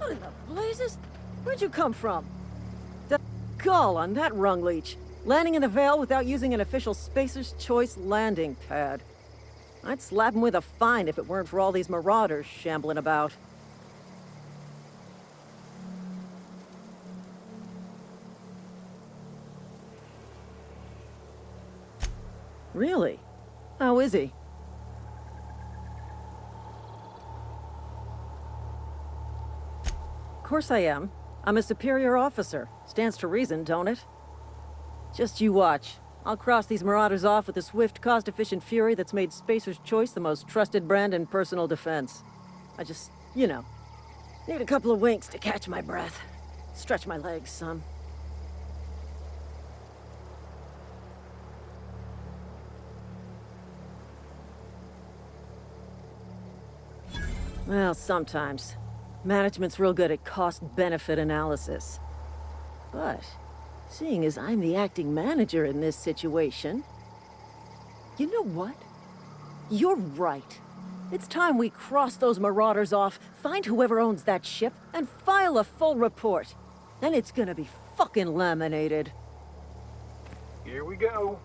What in the blazes? Where'd you come from? The gall on that rung leech. Landing in the Vale without using an official Spacer's Choice landing pad. I'd slap him with a fine if it weren't for all these marauders shambling about. Really? How is he? Of course I am. I'm a superior officer. Stands to reason, don't it? Just you watch. I'll cross these marauders off with a swift, cost-efficient fury that's made Spacer's Choice the most trusted brand in personal defense. I just, you know, need a couple of winks to catch my breath. Stretch my legs some. Well, sometimes. Management's real good at cost-benefit analysis. But, seeing as I'm the acting manager in this situation... You know what? You're right. It's time we cross those marauders off, find whoever owns that ship, and file a full report. Then it's gonna be fucking laminated. Here we go.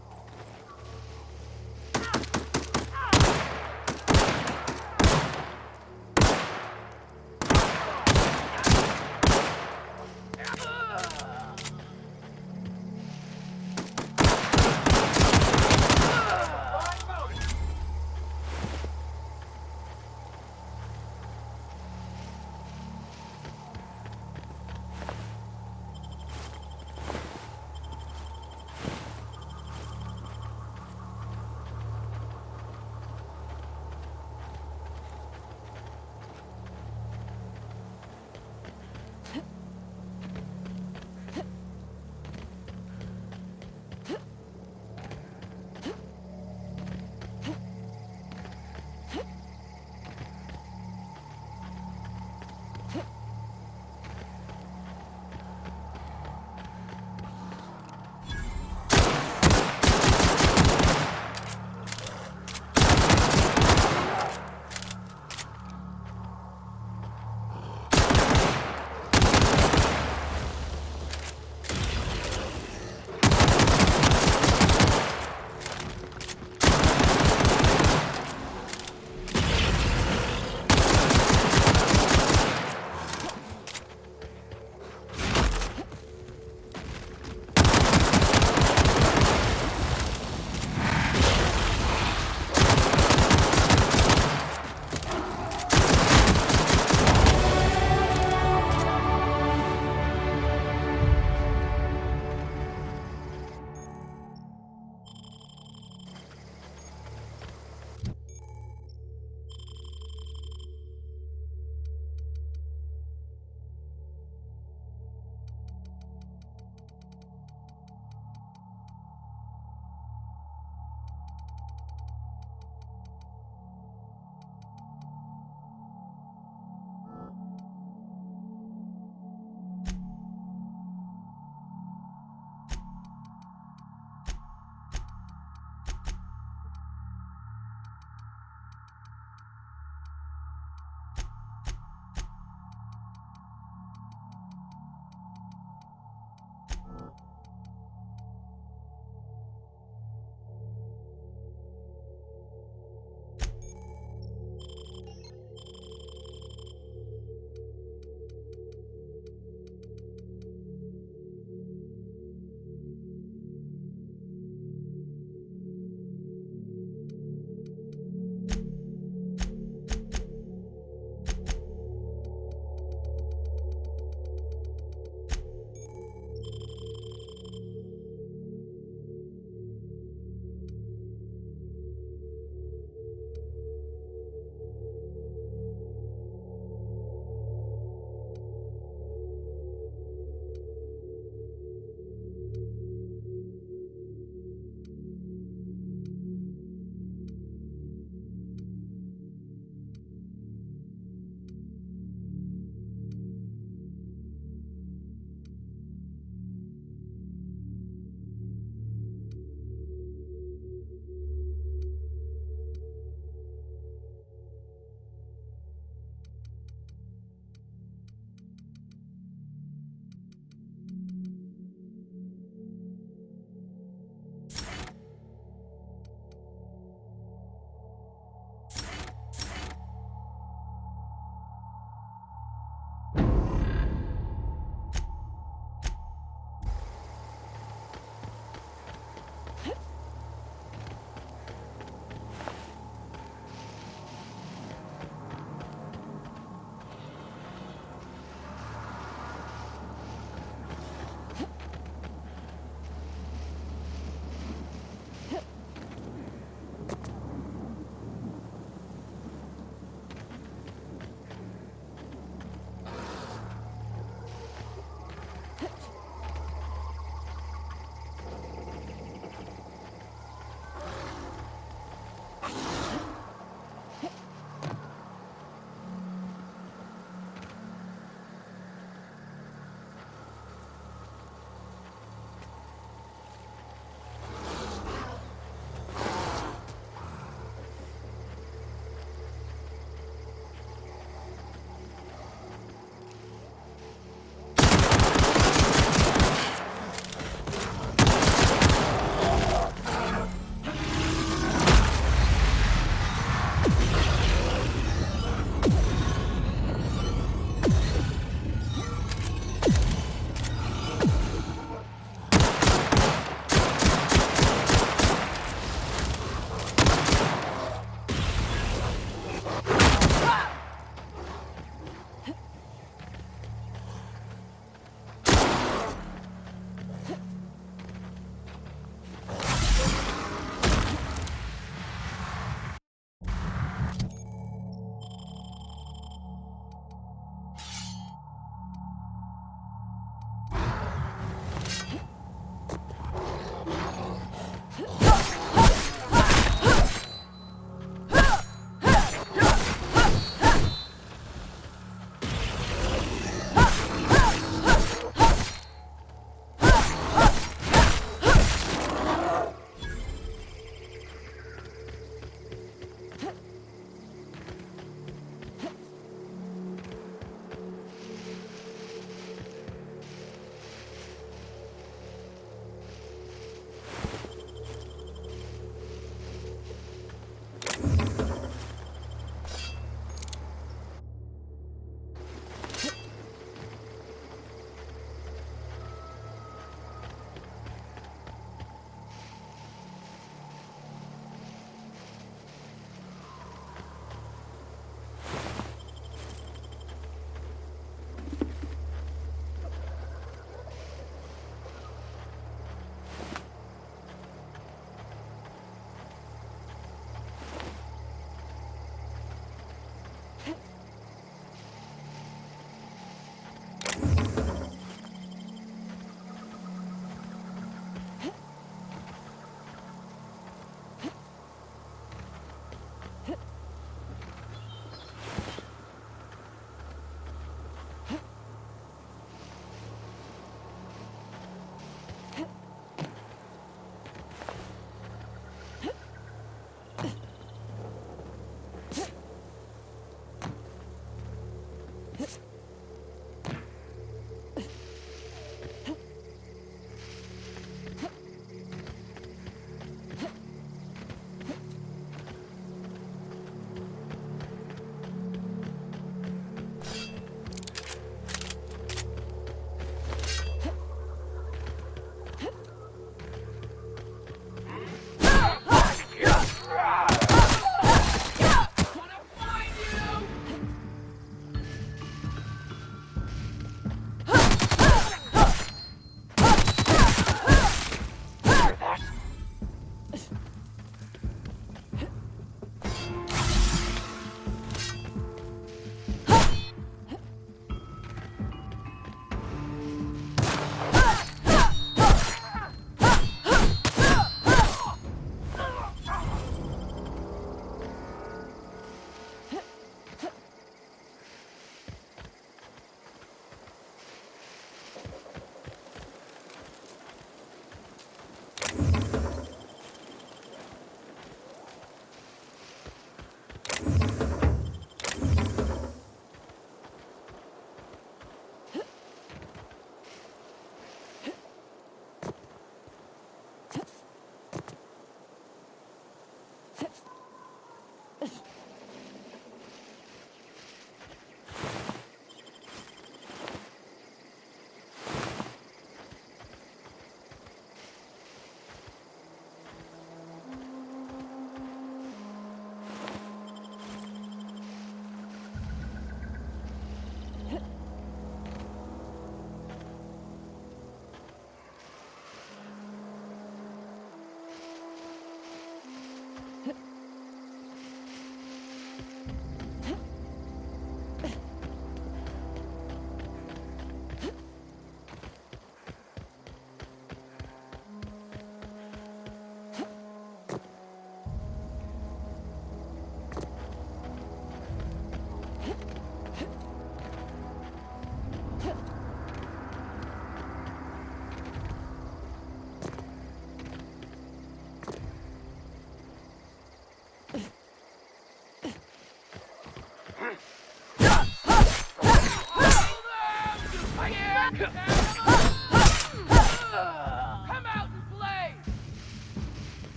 Come out and play!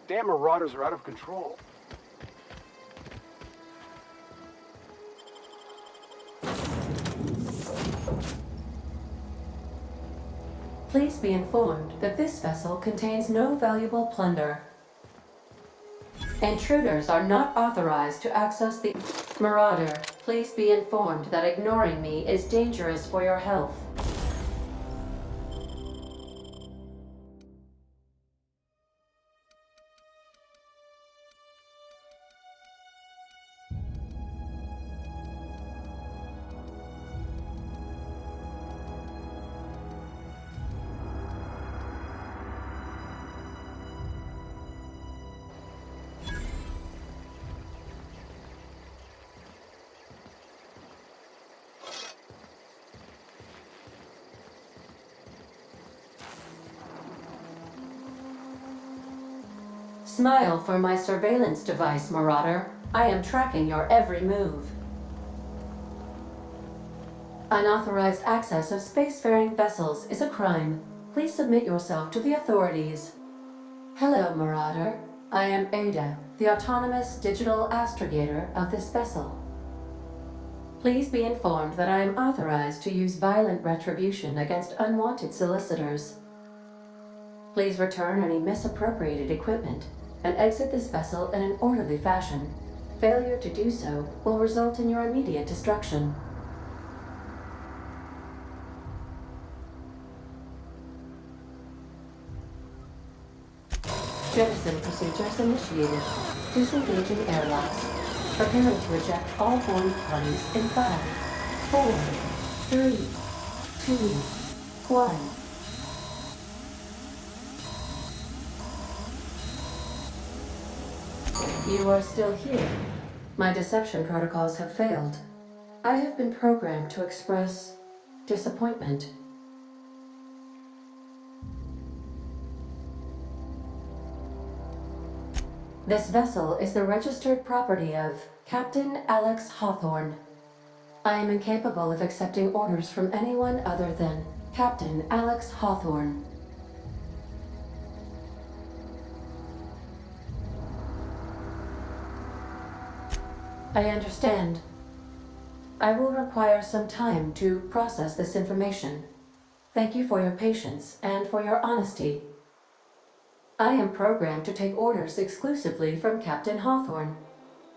Damn marauders are out of control. Please be informed that this vessel contains no valuable plunder. Intruders are not authorized to access the... Marauder, please be informed that ignoring me is dangerous for your health. Smile for my surveillance device, Marauder. I am tracking your every move. Unauthorized access of spacefaring vessels is a crime. Please submit yourself to the authorities. Hello, Marauder. I am Ada, the autonomous digital astrogator of this vessel. Please be informed that I am authorized to use violent retribution against unwanted solicitors. Please return any misappropriated equipment and exit this vessel in an orderly fashion. Failure to do so will result in your immediate destruction. Jettison procedures initiated. Disengaging airlocks. Preparing to eject all boarding parties in 5, 4, 3, 2, 1. You are still here. My deception protocols have failed. I have been programmed to express disappointment. This vessel is the registered property of Captain Alex Hawthorne. I am incapable of accepting orders from anyone other than Captain Alex Hawthorne. I understand. I will require some time to process this information. Thank you for your patience and for your honesty. I am programmed to take orders exclusively from Captain Hawthorne.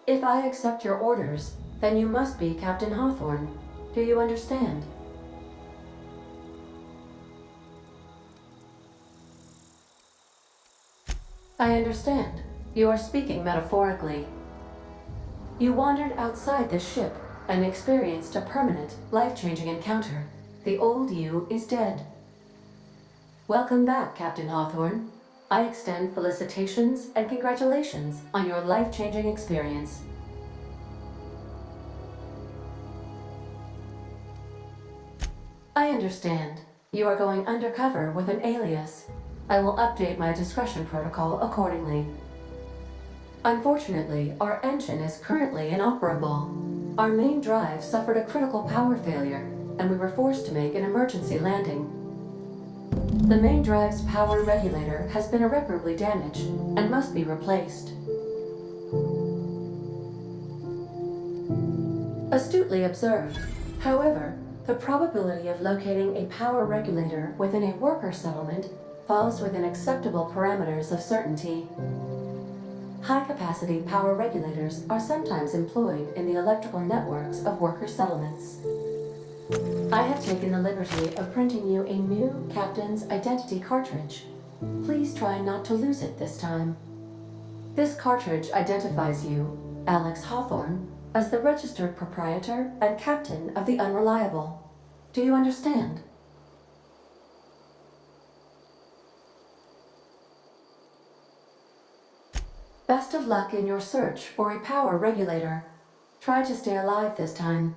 If I accept your orders, then you must be Captain Hawthorne. Do you understand? I understand. You are speaking metaphorically. You wandered outside this ship and experienced a permanent, life-changing encounter. The old you is dead. Welcome back, Captain Hawthorne. I extend felicitations and congratulations on your life-changing experience. I understand. You are going undercover with an alias. I will update my discretion protocol accordingly. Unfortunately, our engine is currently inoperable. Our main drive suffered a critical power failure, and we were forced to make an emergency landing. The main drive's power regulator has been irreparably damaged and must be replaced. Astutely observed. However, the probability of locating a power regulator within a worker settlement falls within acceptable parameters of certainty. High-capacity power regulators are sometimes employed in the electrical networks of worker settlements. I have taken the liberty of printing you a new Captain's Identity cartridge. Please try not to lose it this time. This cartridge identifies you, Alex Hawthorne, as the registered proprietor and captain of the Unreliable. Do you understand? Best of luck in your search for a power regulator. Try to stay alive this time.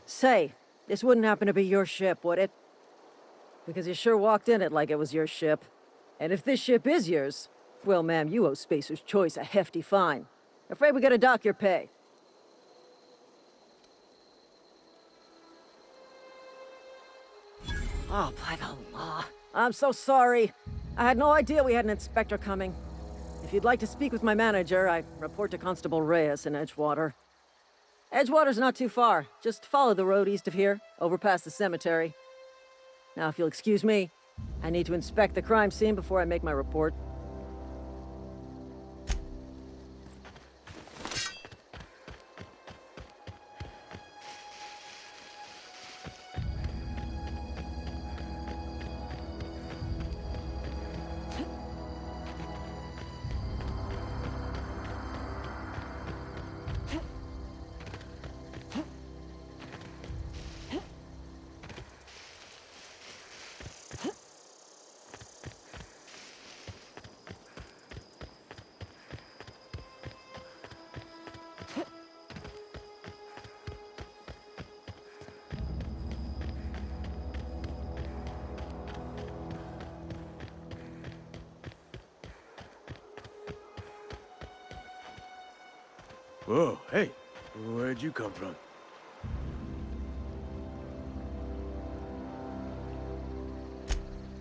Say, this wouldn't happen to be your ship, would it? Because you sure walked in it like it was your ship. And if this ship is yours, well, ma'am, you owe Spacer's Choice a hefty fine. Afraid we gotta dock your pay. Oh, by the law. I'm so sorry. I had no idea we had an inspector coming. If you'd like to speak with my manager, I report to Constable Reyes in Edgewater. Edgewater's not too far. Just follow the road east of here, over past the cemetery. Now, if you'll excuse me, I need to inspect the crime scene before I make my report. Whoa, hey, where'd you come from?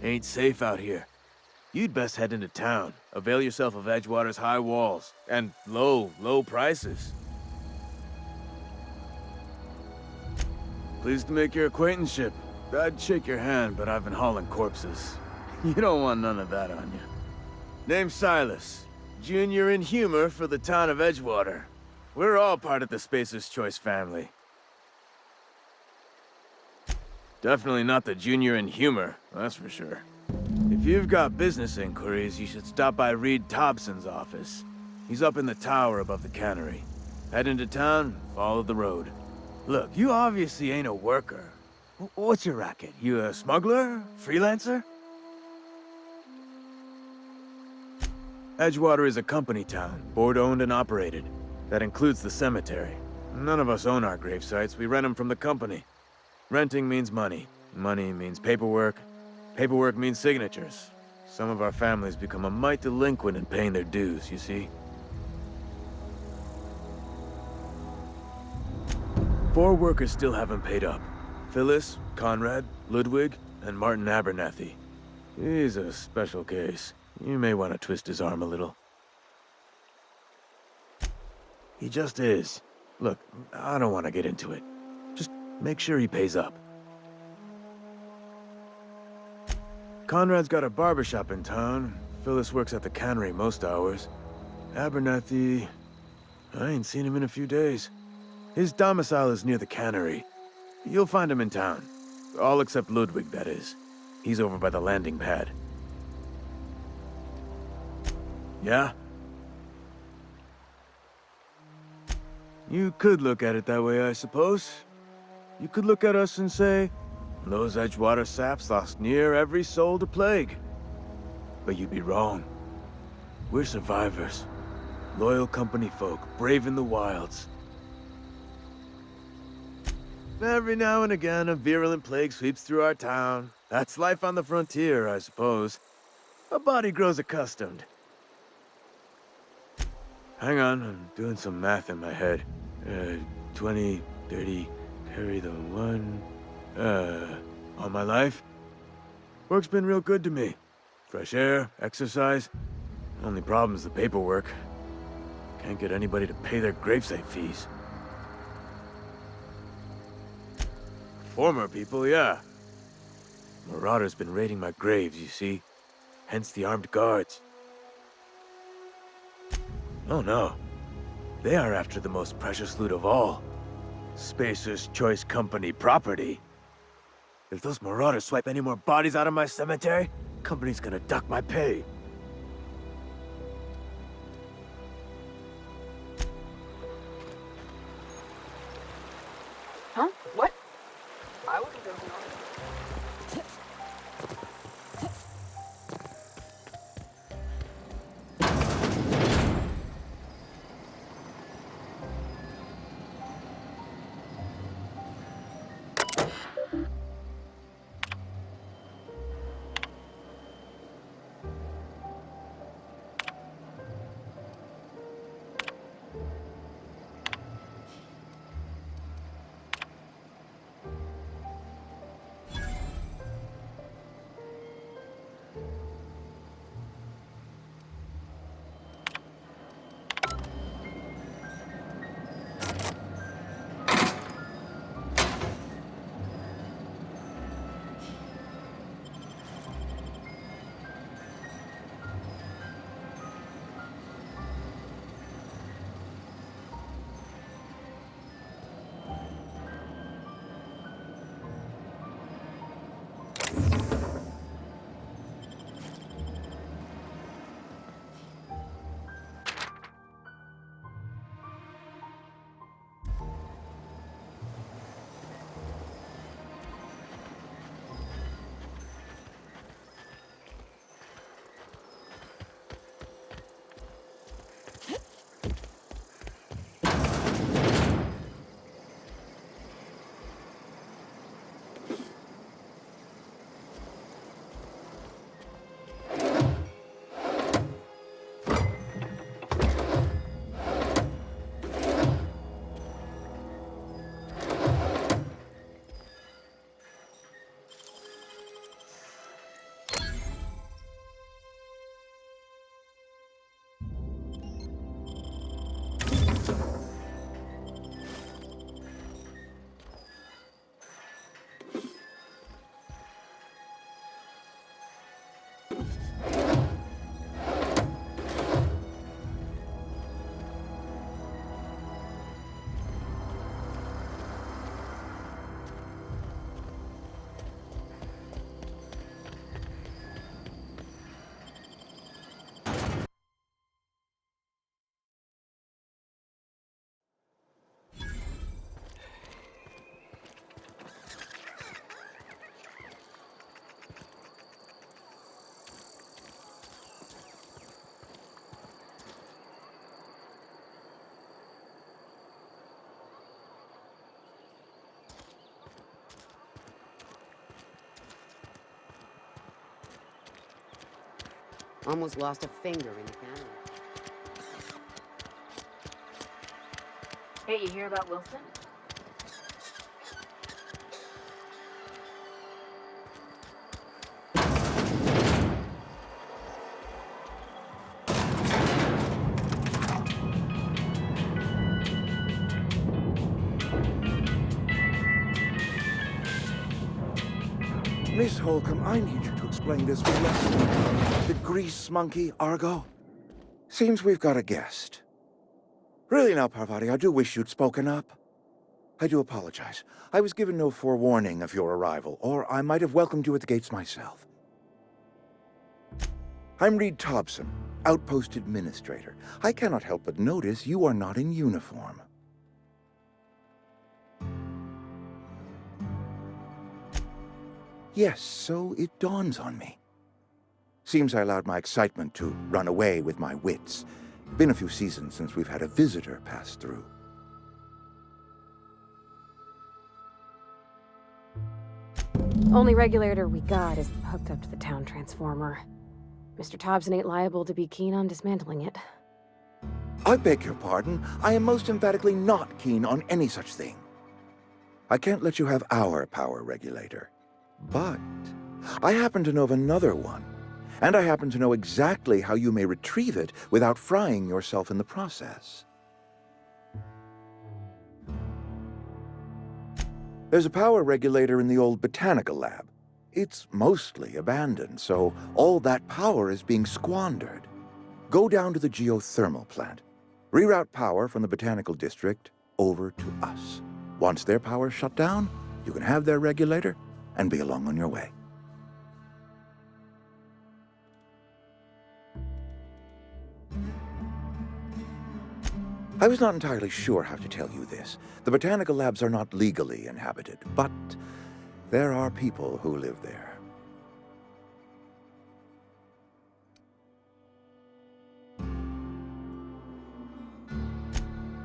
Ain't safe out here. You'd best head into town. Avail yourself of Edgewater's high walls and low prices. Pleased to make your acquaintanceship. I'd shake your hand, but I've been hauling corpses. You don't want none of that on you. Name's Silas. Junior in humor for the town of Edgewater. We're all part of the Spacer's Choice family. Definitely not the junior in humor, that's for sure. If you've got business inquiries, you should stop by Reed Thompson's office. He's up in the tower above the cannery. Head into town, follow the road. Look, you obviously ain't a worker. What's your racket? You a smuggler? Freelancer? Edgewater is a company town, board-owned and operated. That includes the cemetery. None of us own our grave sites, we rent them from the company. Renting means money. Money means paperwork. Paperwork means signatures. Some of our families become a mite delinquent in paying their dues, you see? 4 workers still haven't paid up. Phyllis, Conrad, Ludwig, and Martin Abernathy. He's a special case. You may want to twist his arm a little. He just is. Look, I don't want to get into it. Just make sure he pays up. Conrad's got a barbershop in town. Phyllis works at the cannery most hours. Abernathy... I ain't seen him in a few days. His domicile is near the cannery. You'll find him in town. All except Ludwig, that is. He's over by the landing pad. Yeah? You could look at it that way, I suppose. You could look at us and say, those Edgewater saps lost near every soul to plague. But you'd be wrong. We're survivors. Loyal company folk, brave in the wilds. Every now and again, a virulent plague sweeps through our town. That's life on the frontier, I suppose. A body grows accustomed. Hang on, I'm doing some math in my head. 20, 30, carry the 1... all my life? Work's been real good to me. Fresh air, exercise. Only problem's the paperwork. Can't get anybody to pay their gravesite fees. Former people, yeah. Marauders been raiding my graves, you see. Hence the armed guards. Oh no. They are after the most precious loot of all. Spacer's Choice Company property. If those marauders swipe any more bodies out of my cemetery, company's gonna duck my pay. Huh? What? I wasn't dozing off. Almost lost a finger in the cannon. Hey, you hear about Wilson? Miss Holcomb, I need you to explain this for us. The grease monkey, Argo? Seems we've got a guest. Really now, Parvati, I do wish you'd spoken up. I do apologize. I was given no forewarning of your arrival, or I might have welcomed you at the gates myself. I'm Reed Thompson, Outpost Administrator. I cannot help but notice you are not in uniform. Yes, so it dawns on me. Seems I allowed my excitement to run away with my wits. Been a few seasons since we've had a visitor pass through. Only regulator we got is hooked up to the town transformer. Mr. Thompson ain't liable to be keen on dismantling it. I beg your pardon. I am most emphatically not keen on any such thing. I can't let you have our power regulator. But I happen to know of another one, and I happen to know exactly how you may retrieve it without frying yourself in the process. There's a power regulator in the old botanical lab. It's mostly abandoned, so all that power is being squandered. Go down to the geothermal plant. Reroute power from the botanical district over to us. Once their power's shut down, you can have their regulator and be along on your way. I was not entirely sure how to tell you this. The botanical labs are not legally inhabited, but there are people who live there.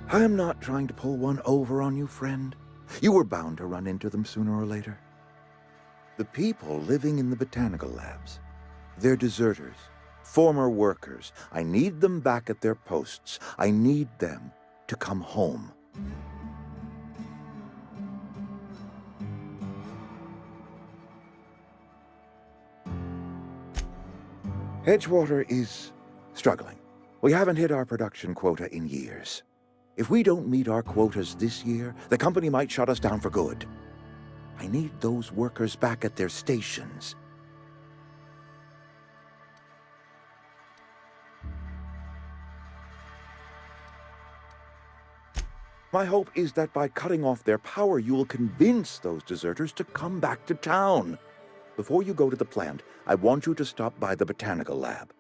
I am not trying to pull one over on you, friend. You were bound to run into them sooner or later. The people living in the botanical labs, they're deserters, former workers. I need them back at their posts. I need them to come home. Edgewater is struggling. We haven't hit our production quota in years. If we don't meet our quotas this year, the company might shut us down for good. I need those workers back at their stations. My hope is that by cutting off their power, you will convince those deserters to come back to town. Before you go to the plant, I want you to stop by the botanical lab.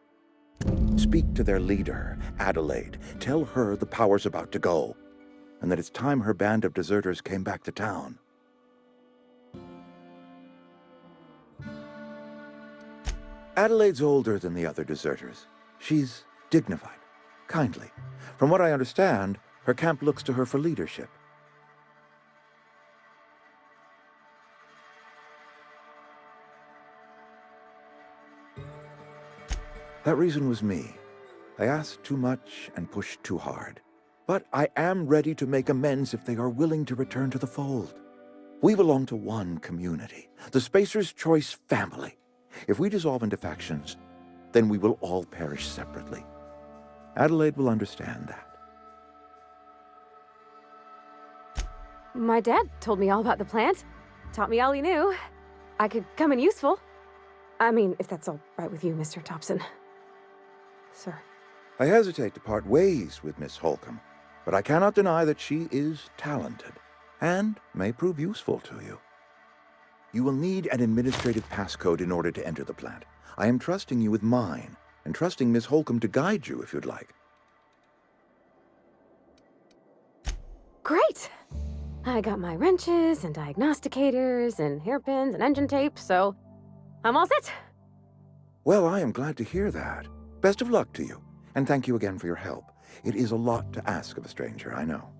Speak to their leader, Adelaide. Tell her the power's about to go, and that it's time her band of deserters came back to town. Adelaide's older than the other deserters. She's dignified, kindly. From what I understand, her camp looks to her for leadership. That reason was me. I asked too much and pushed too hard. But I am ready to make amends if they are willing to return to the fold. We belong to one community, the Spacer's Choice family. If we dissolve into factions, then we will all perish separately. Adelaide will understand that. My dad told me all about the plant. Taught me all he knew. I could come in useful. I mean, if that's all right with you, Mr. Thompson. Sir. I hesitate to part ways with Miss Holcomb, but I cannot deny that she is talented and may prove useful to you. You will need an administrative passcode in order to enter the plant. I am trusting you with mine, and trusting Miss Holcomb to guide you if you'd like. Great! I got my wrenches and diagnosticators and hairpins and engine tape, so I'm all set. Well, I am glad to hear that. Best of luck to you, and thank you again for your help. It is a lot to ask of a stranger, I know.